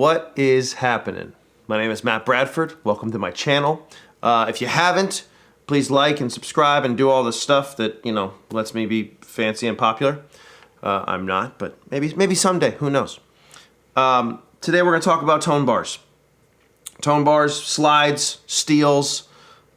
What is happening? My name is Matt Bradford. Welcome to my channel. If you haven't, please like and subscribe and do all the stuff that, you know, lets me be fancy and popular. I'm not, but maybe someday, who knows. Today we're going to talk about tone bars. Tone bars, slides, steels,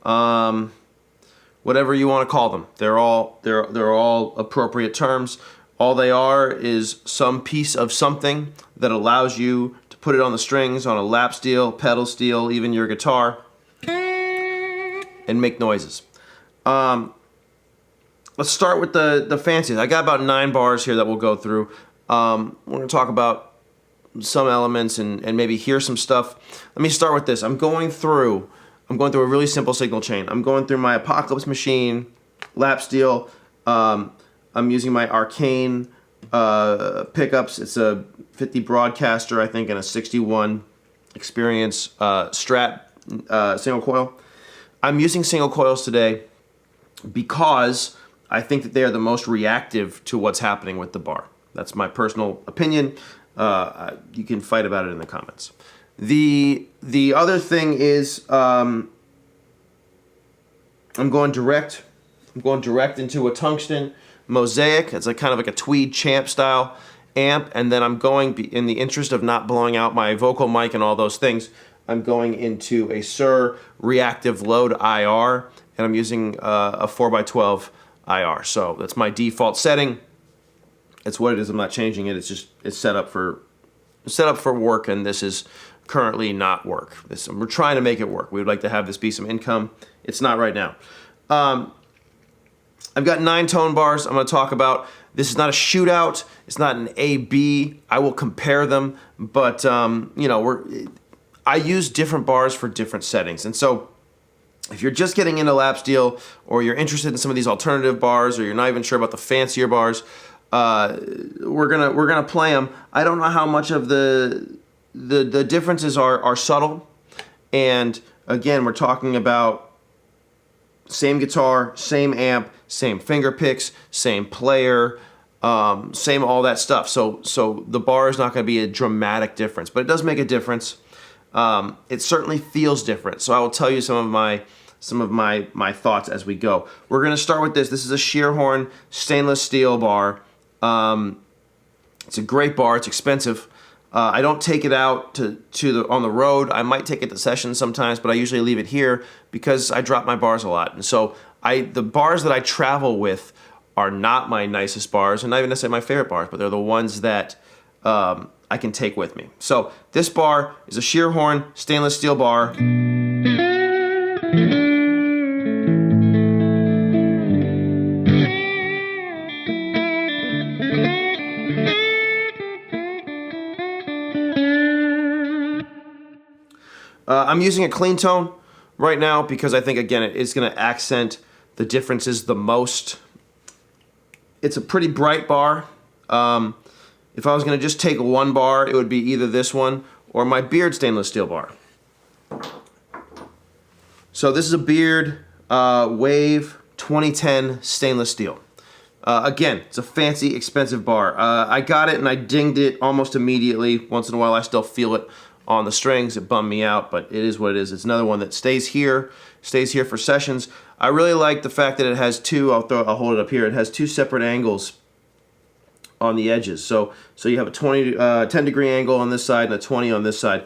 whatever you want to call them. They're all appropriate terms. All they are is some piece of something that allows you to put it on the strings, on a lap steel, pedal steel, even your guitar, and make noises. Let's start with the fanciest. I got about 9 bars here that we'll go through. We're going to talk about some elements and maybe hear some stuff. Let me start with this. I'm going through a really simple signal chain. I'm going through my Apocalypse Machine, lap steel. I'm using my Arcane pickups. It's a 50 Broadcaster, I think, and a 61 Experience Strat single coil. I'm using single coils today because I think that they are the most reactive to what's happening with the bar. That's my personal opinion. You can fight about it in the comments. The other thing is I'm going direct into a tungsten Mosaic. It's kind of like a tweed champ style amp, and then I'm going, in the interest of not blowing out my vocal mic and all those things, I'm going into a Sur reactive load IR, and I'm using a 4x12 IR. So that's my default setting. It's what it is. I'm not changing it. It's set up for work, and this is currently not work. We're trying to make it work. We would like to have this be some income. It's not right now. I've got 9 tone bars I'm going to talk about. This is not a shootout. It's not an A-B. I will compare them, but you know, I use different bars for different settings. And so if you're just getting into lap steel, or you're interested in some of these alternative bars, or you're not even sure about the fancier bars, we're gonna play them. I don't know how much of the differences are subtle. And again, we're talking about same guitar, same amp, same finger picks, same player, same all that stuff. So the bar is not going to be a dramatic difference, but it does make a difference. It certainly feels different. So I will tell you some of my thoughts as we go. We're going to start with this. This is a Scheerhorn stainless steel bar. It's a great bar. It's expensive. I don't take it out on the road. I might take it to sessions sometimes, but I usually leave it here because I drop my bars a lot. And so the bars that I travel with are not my nicest bars, and not even necessarily my favorite bars, but they're the ones that I can take with me. So this bar is a Scheerhorn stainless steel bar. I'm using a clean tone right now because I think, again, it's going to accent the differences the most. It's a pretty bright bar. If I was going to just take one bar, it would be either this one or my Beard stainless steel bar. So this is a Beard Wave 2010 stainless steel. Again, it's a fancy, expensive bar. I got it and I dinged it almost immediately. Once in a while, I still feel it on the strings. It bummed me out, but it is what it is. It's another one that stays here for sessions. I really like the fact that it has two, I'll hold it up here, it has 2 separate angles on the edges. So you have a 10 degree angle on this side and a 20 on this side.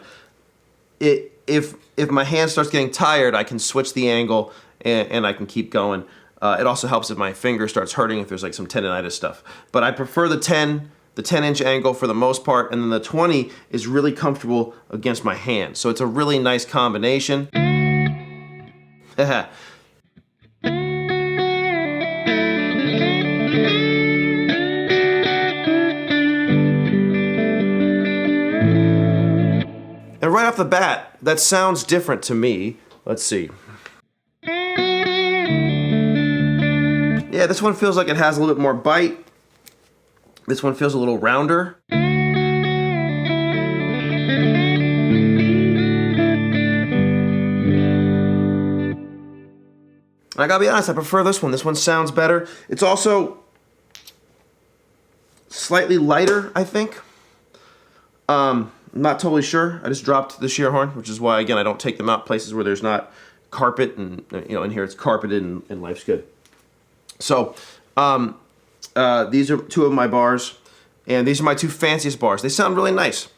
If my hand starts getting tired, I can switch the angle and I can keep going. It also helps if my finger starts hurting, if there's like some tendonitis stuff. But I prefer the 10-inch angle for the most part, and then the 20 is really comfortable against my hand. So it's a really nice combination. And right off the bat, that sounds different to me. Let's see. Yeah, this one feels like it has a little bit more bite. This one feels a little rounder. I gotta be honest, I prefer this one. This one sounds better. It's also slightly lighter, I think. not totally sure. I just dropped the Scheerhorn, which is why, again, I don't take them out places where there's not carpet, and in here it's carpeted, and life's good. So these are two of my bars, and these are my two fanciest bars. They sound really nice.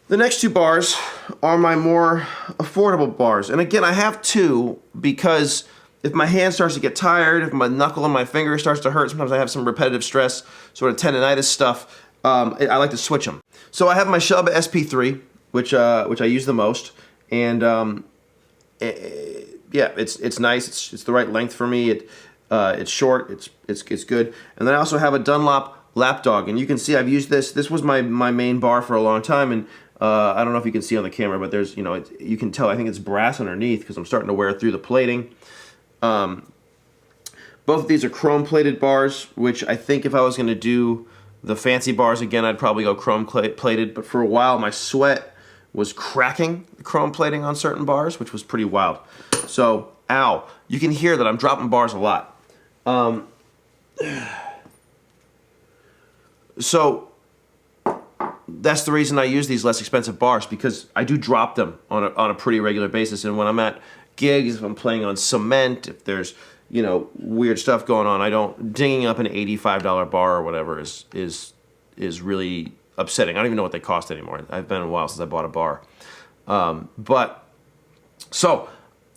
The next two bars are my more affordable bars. And again, I have two because if my hand starts to get tired, if my knuckle and my finger starts to hurt, sometimes I have some repetitive stress, sort of tendonitis stuff, I like to switch them. So I have my Shubb SP-3, which I use the most, and yeah, it's nice. It's the right length for me. It's short. It's good. And then I also have a Dunlop Lap Dawg, and you can see I've used this. This was my main bar for a long time, and I don't know if you can see on the camera, but there's you can tell I think it's brass underneath because I'm starting to wear through the plating. Both of these are chrome plated bars, which I think if I was going to do the fancy bars again, I'd probably go chrome plated. But for a while, my sweat was cracking the chrome plating on certain bars, which was pretty wild. So, ow, you can hear that I'm dropping bars a lot. So that's the reason I use these less expensive bars, because I do drop them on a pretty regular basis. And when I'm at gigs, if I'm playing on cement, if there's weird stuff going on, I don't dinging up an $85 bar or whatever is really upsetting. I don't even know what they cost anymore. I've been a while since I bought a bar. But so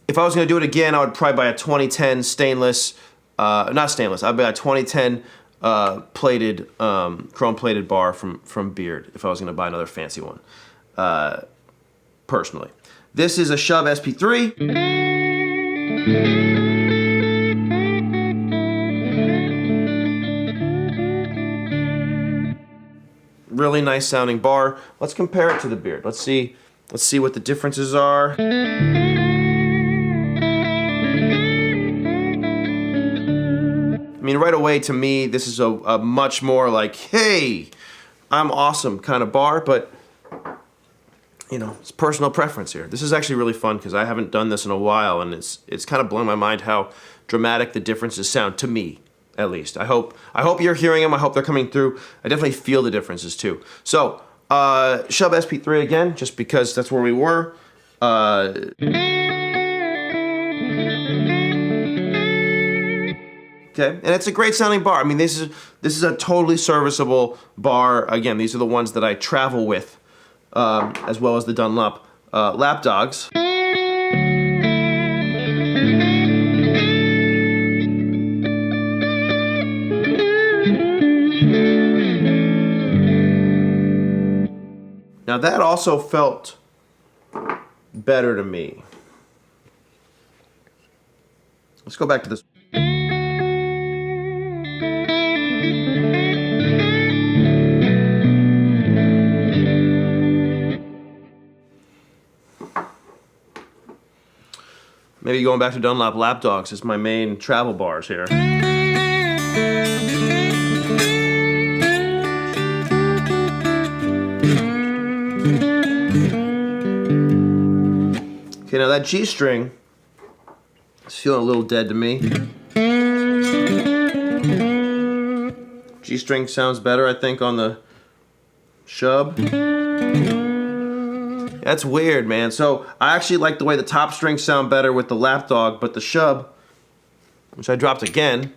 if I was going to do it again, I would probably buy a 2010 stainless, not stainless. I'd buy a 2010 plated, chrome plated bar from Beard if I was going to buy another fancy one, personally. This is a Shubb SP-3. Really nice sounding bar. Let's compare it to the Beard. Let's see what the differences are. I mean, right away to me, this is a much more like, hey, I'm awesome kind of bar, but it's personal preference here. This is actually really fun because I haven't done this in a while, and it's kind of blown my mind how dramatic the differences sound to me, at least. I hope you're hearing them. I hope they're coming through. I definitely feel the differences too. So, Shubb SP-3 again, just because that's where we were. Okay, and it's a great sounding bar. I mean, this is a totally serviceable bar. Again, these are the ones that I travel with, as well as the Dunlop Lap Dawgs. Now that also felt better to me. Let's go back to this. Maybe going back to Dunlop Lap Dawgs is my main travel bars here. Okay, now that G string is feeling a little dead to me. G string sounds better, I think, on the Shubb. That's weird, man. So I actually like the way the top strings sound better with the Lap Dawg, but the Shubb, which I dropped again,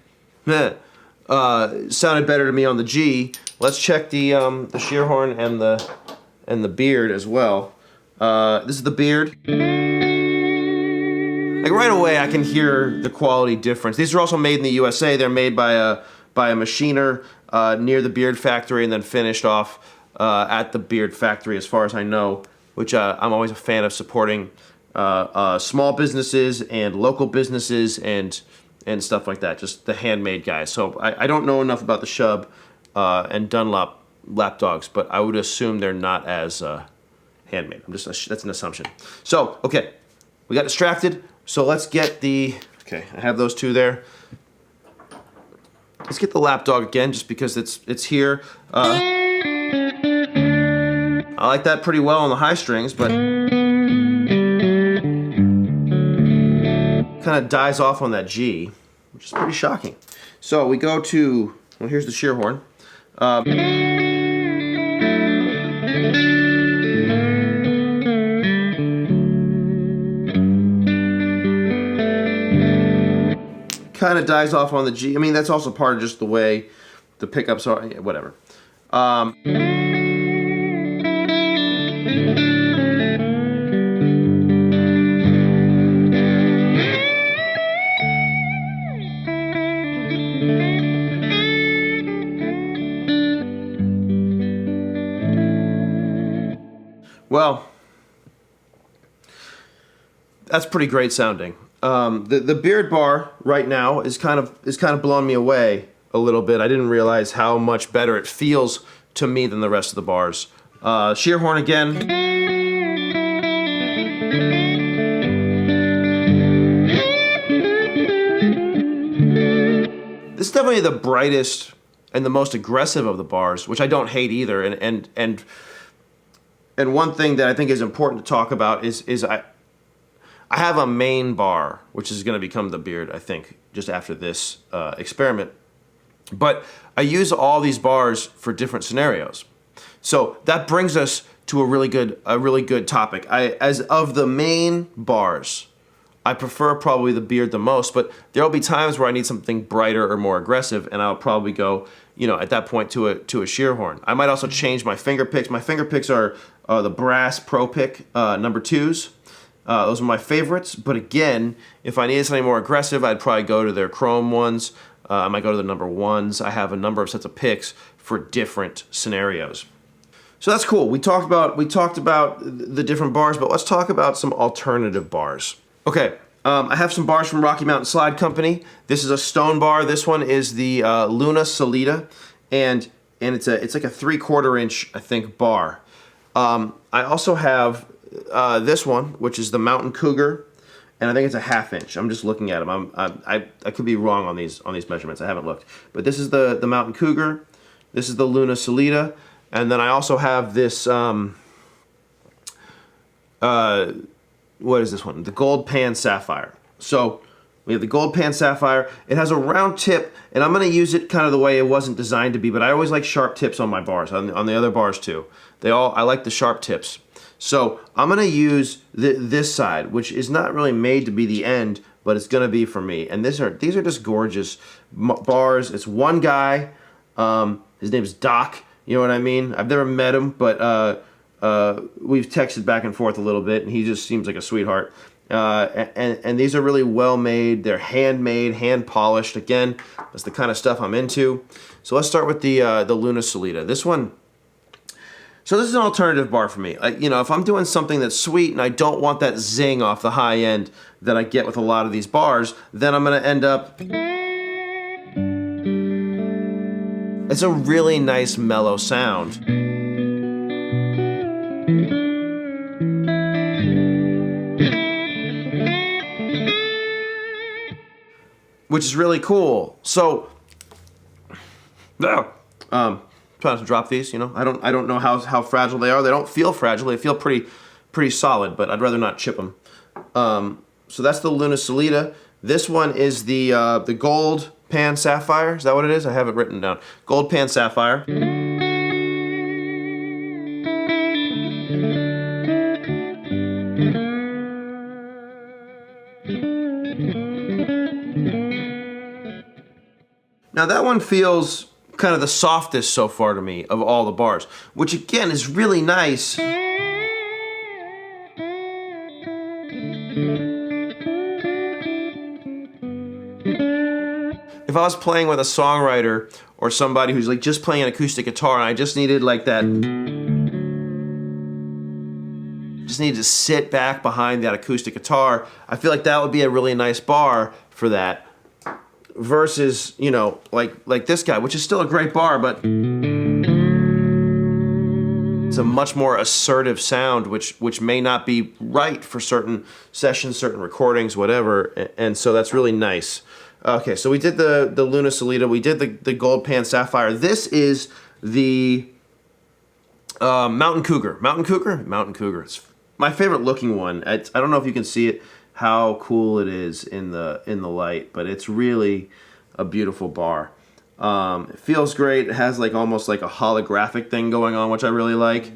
sounded better to me on the G. Let's check the Scheerhorn and the Beard as well. This is the Beard. Like right away, I can hear the quality difference. These are also made in the USA. They're made by a machiner near the Beard factory, and then finished off at the Beard factory, as far as I know. Which I'm always a fan of supporting small businesses and local businesses and stuff like that. Just the handmade guys. So I don't know enough about the Shubb and Dunlop Lap Dawgs, but I would assume they're not as handmade. That's an assumption. So okay, we got distracted. So let's get the I have those two there. Let's get the Lap Dawg again, just because it's here. I like that pretty well on the high strings, but kind of dies off on that G, which is pretty shocking. So we go to, well, here's the Scheerhorn. Kind of dies off on the G. I mean, that's also part of just the way the pickups are. Yeah, whatever. Well, that's pretty great sounding. The Beard bar right now is kind of blowing me away a little bit. I didn't realize how much better it feels to me than the rest of the bars. Scheerhorn again. This is definitely the brightest and the most aggressive of the bars, which I don't hate either. And one thing that I think is important to talk about is I have a main bar, which is going to become the Beard, I think, just after this experiment. But I use all these bars for different scenarios. So that brings us to a really good topic. As of the main bars, I prefer probably the Beard the most, but there will be times where I need something brighter or more aggressive, and I'll probably go, at that point to a Scheerhorn. I might also change my finger picks. My finger picks are the brass Pro Pick number 2s. Those are my favorites, but again, if I needed something more aggressive, I'd probably go to their chrome ones. I might go to the number 1s. I have a number of sets of picks for different scenarios. So that's cool. We talked about the different bars, but let's talk about some alternative bars. Okay, I have some bars from Rocky Mountain Slide Company. This is a stone bar. This one is the Luna Salida, and it's like a 3/4 inch, I think, bar. I also have this one, which is the Mountain Cougar, and I think it's a 1/2 inch. I'm just looking at them. I could be wrong on these measurements. I haven't looked, but this is the Mountain Cougar. This is the Luna Salida, and then I also have this. What is this one? The Gold Pan Saphire. So we have the Gold Pan Saphire. It has a round tip, and I'm going to use it kind of the way it wasn't designed to be, but I always like sharp tips on my bars, on the other bars too. I like the sharp tips. So I'm going to use this side, which is not really made to be the end, but it's going to be for me. And these are just gorgeous bars. It's one guy. His name's Doc. You know what I mean? I've never met him, but we've texted back and forth a little bit, and he just seems like a sweetheart. And these are really well made. They're handmade, hand polished. Again, that's the kind of stuff I'm into. So let's start with the Luna Salida. This one. So this is an alternative bar for me. If I'm doing something that's sweet and I don't want that zing off the high end that I get with a lot of these bars, then I'm going to end up. It's a really nice mellow sound. Which is really cool. So, trying to drop these. I don't know how fragile they are. They don't feel fragile. They feel pretty solid. But I'd rather not chip them. So that's the Luna Salida. This one is the Gold Pan Saphire. Is that what it is? I have it written down. Gold Pan Saphire. Now that one feels kind of the softest so far to me of all the bars, which again is really nice. If I was playing with a songwriter or somebody who's like just playing an acoustic guitar and I just needed like that, just needed to sit back behind that acoustic guitar, I feel like that would be a really nice bar for that. Versus, like this guy, which is still a great bar, but it's a much more assertive sound, which may not be right for certain sessions, certain recordings, whatever. And so that's really nice. Okay, so we did the Luna Salida, we did the Gold Pan Saphire. This is the Mountain Cougar. Mountain Cougar. It's my favorite looking one. I don't know if you can see it, how cool it is in the light, but it's really a beautiful bar. It feels great. It has like almost like a holographic thing going on, which I really like.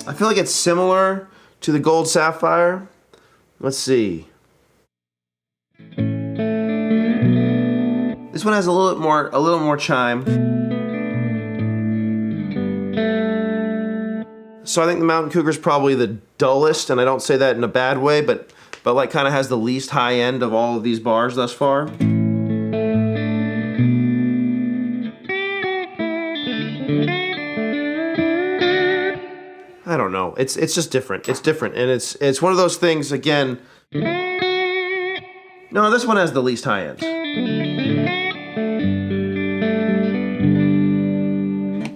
I feel like it's similar to the Gold Saphire. Let's see. This one has a little more chime. So I think the Mountain Cougar is probably the dullest, and I don't say that in a bad way, but like kind of has the least high end of all of these bars thus far. I don't know. It's just different. It's different, and it's one of those things. Again, no, this one has the least high end.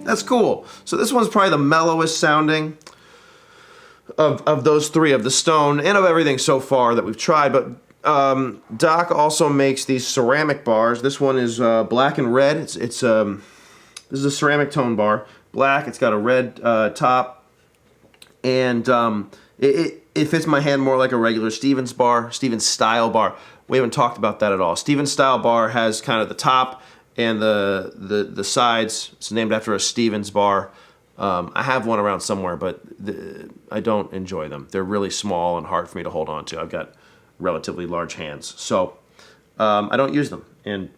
That's cool. So this one's probably the mellowest sounding of those three, of the Stone and of everything so far that we've tried. But Doc also makes these ceramic bars. This one is black and red. This is a ceramic tone bar, black. It's got a red top, and it fits my hand more like a regular Stevens bar, Stevens style bar. We haven't talked about that at all. Stevens style bar has kind of the top and the sides. It's named after a Stevens bar. I have one around somewhere, but I don't enjoy them. They're really small and hard for me to hold on to. I've got relatively large hands, so I don't use them. And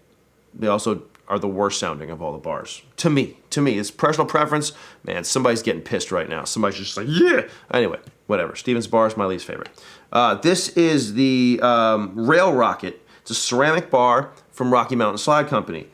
they also are the worst sounding of all the bars. To me, it's personal preference. Man, somebody's getting pissed right now. Somebody's just like, yeah! Anyway, whatever. Stevens bar is my least favorite. This is the Rail Rocket. It's a ceramic bar from Rocky Mountain Slide Company.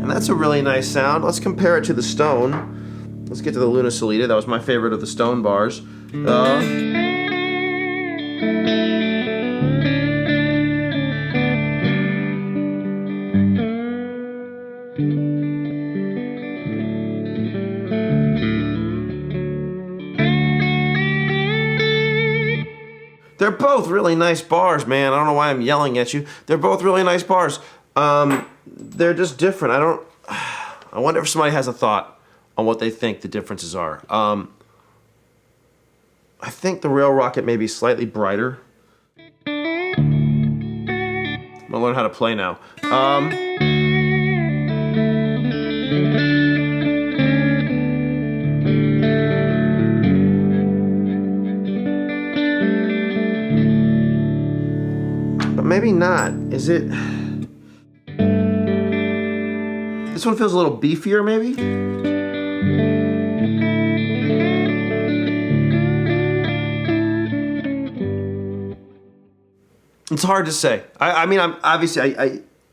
And that's a really nice sound. Let's compare it to the Stone. Let's get to the Luna Salida. That was my favorite of the Stone bars. They're both really nice bars, man. I don't know why I'm yelling at you. They're both really nice bars. They're just different. I wonder if somebody has a thought on what they think the differences are. I think the Rail Rocket may be slightly brighter. I'm gonna learn how to play now. But maybe not. Is it? This one feels a little beefier, maybe? It's hard to say. I mean, I'm obviously,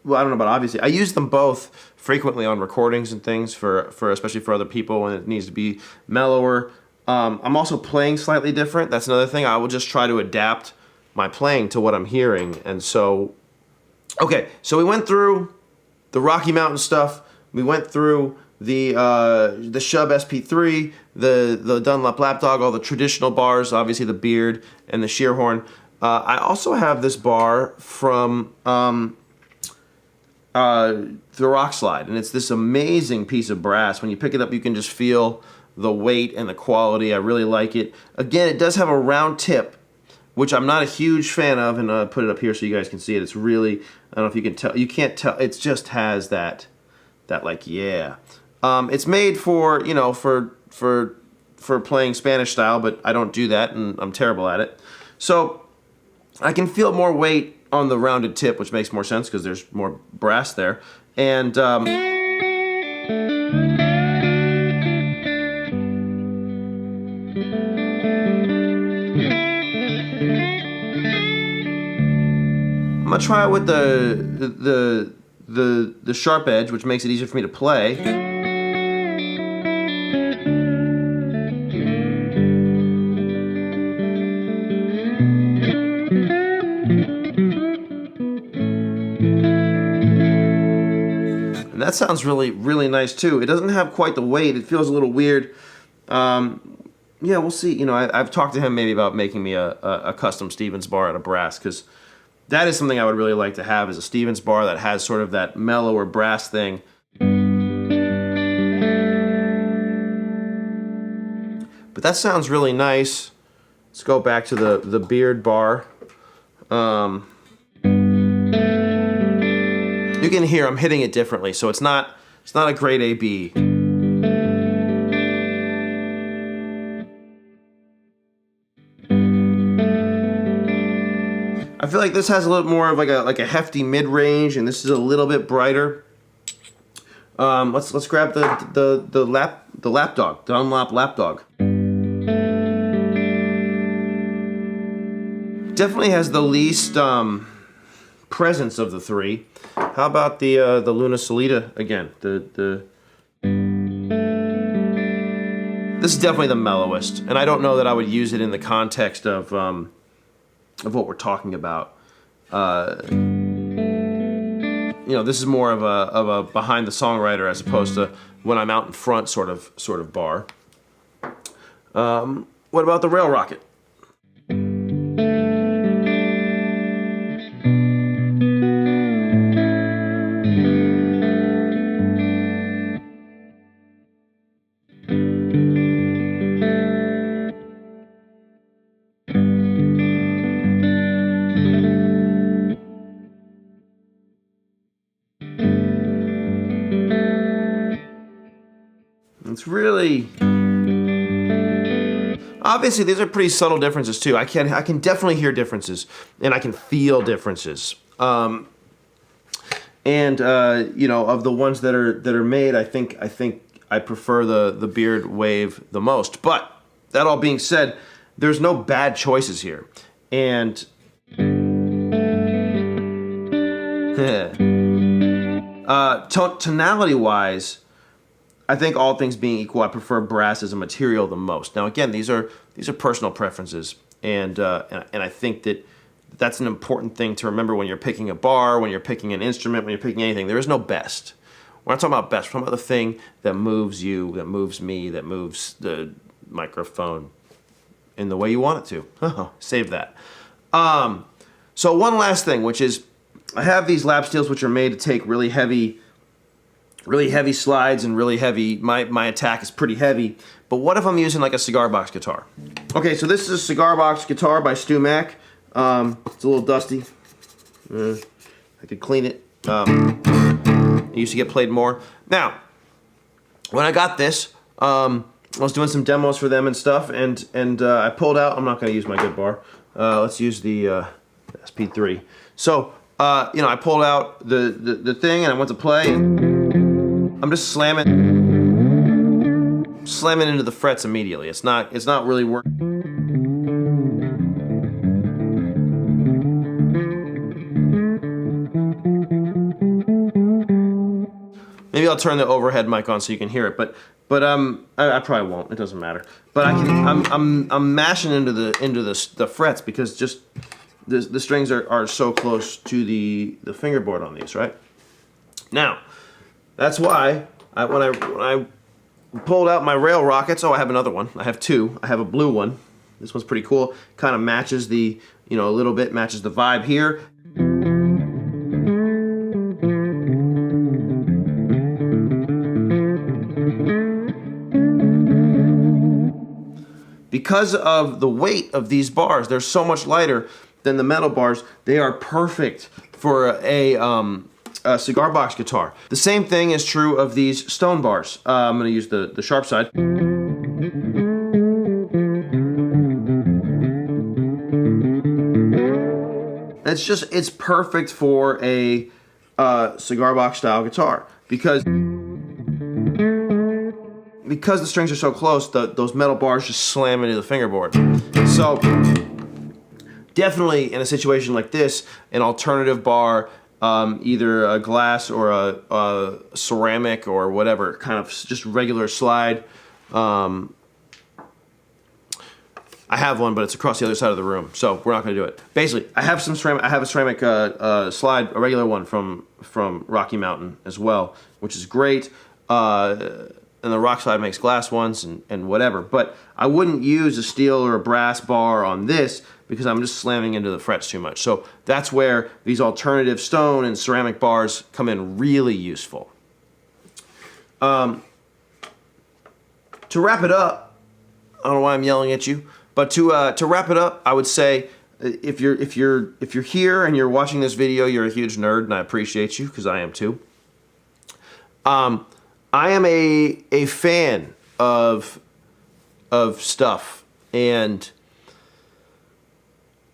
well, I don't know about obviously. I use them both frequently on recordings and things for especially for other people when it needs to be mellower. I'm also playing slightly different. That's another thing. I will just try to adapt my playing to what I'm hearing. And so, okay, so we went through the Rocky Mountain stuff. We went through the Shubb SP-3, the Dunlop Lap Dawg, all the traditional bars, obviously the Beard and the Scheerhorn. I also have this bar from the Rock Slide, and it's this amazing piece of brass. When you pick it up, you can just feel the weight and the quality. I really like it. Again, it does have a round tip, which I'm not a huge fan of, and I'll put it up here so you guys can see it. It's really, I don't know if you can tell. You can't tell. It just has that like, yeah. It's made for, you know, for playing Spanish style, but I don't do that, and I'm terrible at it. So I can feel more weight on the rounded tip, which makes more sense because there's more brass there. And I'm gonna try it with the sharp edge, which makes it easier for me to play. And that sounds really, really nice too. It doesn't have quite the weight. It feels a little weird. yeah, we'll see. You know, I've talked to him maybe about making me a custom Stevens bar out of brass, because that is something I would really like to have, is a Stevens bar that has sort of that mellower brass thing. But that sounds really nice. Let's go back to the Beard bar. You can hear I'm hitting it differently, so it's not a great AB. I feel like this has a little more of like a hefty mid-range, and this is a little bit brighter. Let's grab the Lap Dawg, Dunlop Lap Dawg. Definitely has the least presence of the three. How about the Luna Salida again? This is definitely the mellowest, and I don't know that I would use it in the context of what we're talking about. You know, this is more of a behind the songwriter as opposed to when I'm out in front sort of bar. What about the Rail Rocket? It's really, obviously these are pretty subtle differences too. I can definitely hear differences, and I can feel differences. You know, of the ones that are made, I think I prefer the Beard wave the most. But that all being said, there's no bad choices here, and tonality wise, I think all things being equal, I prefer brass as a material the most. Now again, these are personal preferences, and I think that's an important thing to remember when you're picking a bar, when you're picking an instrument, when you're picking anything. There is no best. We're not talking about best. We're talking about the thing that moves you, that moves me, that moves the microphone in the way you want it to. Oh, save that. So one last thing, which is I have these lap steels which are made to take really heavy slides and really heavy. My attack is pretty heavy. But what if I'm using like a cigar box guitar? Okay, so this is a cigar box guitar by Stu Mac. It's a little dusty. I could clean it. It used to get played more. Now, when I got this, I was doing some demos for them and stuff, and I pulled out. I'm not going to use my good bar. Let's use the SP-3. So you know, I pulled out the thing and I went to play, and I'm just slamming into the frets immediately. It's not really working. Maybe I'll turn the overhead mic on so you can hear it, but I probably won't. It doesn't matter. But I'm mashing into the frets because just the strings are so close to the fingerboard on these, right? Now, that's why when I pulled out my Rail Rockets, I have another one. I have two. I have a blue one. This one's pretty cool. Kind of matches a little bit matches the vibe here. Because of the weight of these bars, they're so much lighter than the metal bars. They are perfect for a cigar box guitar. The same thing is true of these stone bars. I'm going to use the sharp side. It's perfect for a cigar box style guitar because the strings are so close, those metal bars just slam into the fingerboard. So definitely in a situation like this, an alternative bar, either a glass or a ceramic or whatever, kind of just regular slide. I have one, but it's across the other side of the room, so we're not going to do it. Basically, I have some ceramic. I have a ceramic slide, a regular one from Rocky Mountain as well, which is great. and the Rockslide makes glass ones and whatever. But I wouldn't use a steel or a brass bar on this because I'm just slamming into the frets too much. So that's where these alternative stone and ceramic bars come in really useful. To wrap it up, I don't know why I'm yelling at you, but to wrap it up, I would say if you're here and you're watching this video, you're a huge nerd, and I appreciate you because I am too. I am a fan of stuff, and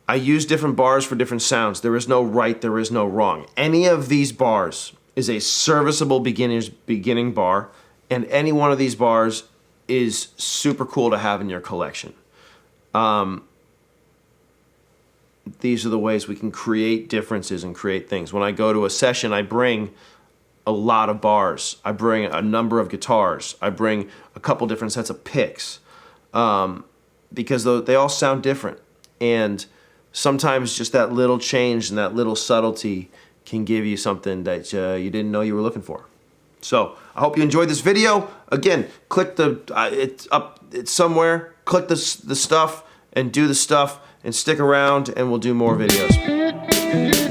I use different bars for different sounds. There is no right, there is no wrong. Any of these bars is a serviceable beginning bar, and any one of these bars is super cool to have in your collection. These are the ways we can create differences and create things. When I go to a session, I bring a lot of bars. I bring a number of guitars. I bring a couple different sets of picks because they all sound different. And sometimes just that little change and that little subtlety can give you something that you didn't know you were looking for. So I hope you enjoyed this video. Again, click it's somewhere. Click the stuff and do the stuff and stick around, and we'll do more videos.